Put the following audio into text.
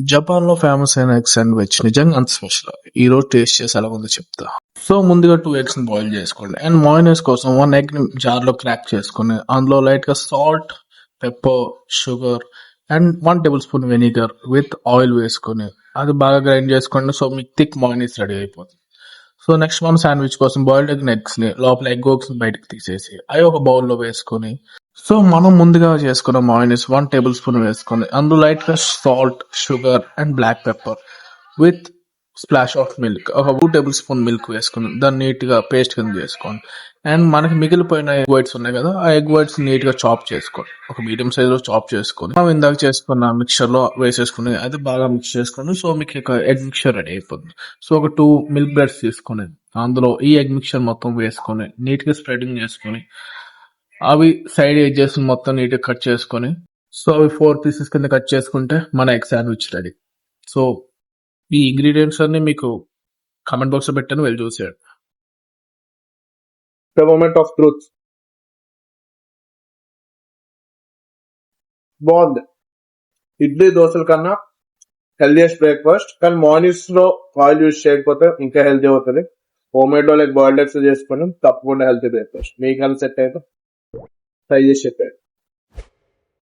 Japan లో famous అయిన egg sandwich నిజంగా అంత స్పెషల్. ఈ రోజు టేస్ట్ చేసి ఎలా ఉందో చెప్తా. సో ముందుగా 2 eggs ని బాయిల్ చేసుకోండి. అండ్ మయోనైస్ కోసం 1 egg ని జార్ లో క్రాక్ చేసుకుని అందులో లైట్ గా salt, pepper, sugar and 1 table spoon vinegar with oil వేసుకొని అది బాగా గ్రైండ్ చేసుకోండి. సో మీకు థిక్ మయోనైస్ రెడీ అయిపోతుంది. సో నెక్స్ట్ మనం శాండ్విచ్ కోసం బాయిల్డ్ ఎగ్స్ ని లోపల ఎగ్ ని బయటకు తీసేసి అవి ఒక బౌల్లో వేసుకొని సో మనం ముందుగా చేసుకున్న మయోనైస్ 1 టేబుల్ స్పూన్ వేసుకొని అందులో లైట్ గా salt, sugar and black pepper with splash of milk ఒక 2 టేబుల్ స్పూన్ మిల్క్ వేసుకుని దాన్ని నీట్ గా పేస్ట్ కింద చేసుకోండి. అండ్ మనకి మిగిలిపోయిన ఎగ్ వైట్స్ ఉన్నాయి కదా, ఆ ఎగ్ వైట్స్ నీట్ గా చాప్ చేసుకోండి. ఒక మీడియం సైజ్ లో చాప్ చేసుకొని మనం ఇందాక చేసుకున్న మిక్చర్ లో వేసేసుకుని అది బాగా మిక్స్ చేసుకుని సో మీకు ఎగ్ మిక్చర్ రెడీ అయిపోతుంది. సో ఒక 2 మిల్క్ బ్రెడ్స్ తీసుకొని అందులో ఈ ఎగ్ మిక్చర్ మొత్తం వేసుకొని నీట్ గా స్ప్రెడింగ్ చేసుకొని అవి సైడ్ ఎడ్జెస్ మొత్తం నీట్ గా కట్ చేసుకొని సో అవి 4 పీసెస్ కింద కట్ చేసుకుంటే మన ఎగ్ శాండ్విచ్ రెడీ. సో ఈ ఇంగ్రీడియంట్స్ అన్ని మీకు కామెంట్ బాక్స్ లో పెట్టాను, వెళ్ళి చూసేయండి. The moment of truth. బాగుంది. ఇడ్లీ దోశల కన్నా హెల్దియస్ట్ బ్రేక్ఫాస్ట్, కానీ మార్నింగ్స్ లో ఆయిల్ యూజ్ చేయకపోతే ఇంకా హెల్తీ అవుతుంది. హోమ్ మేడ్ లో లైక్ బాయిల్డ్ ఎగ్స్ చేసుకుని తప్పకుండా హెల్తీ బ్రేక్ఫాస్ట్. మీకు హెల్త్ సెట్ అయితే ట్రై చేసి చెప్పారు.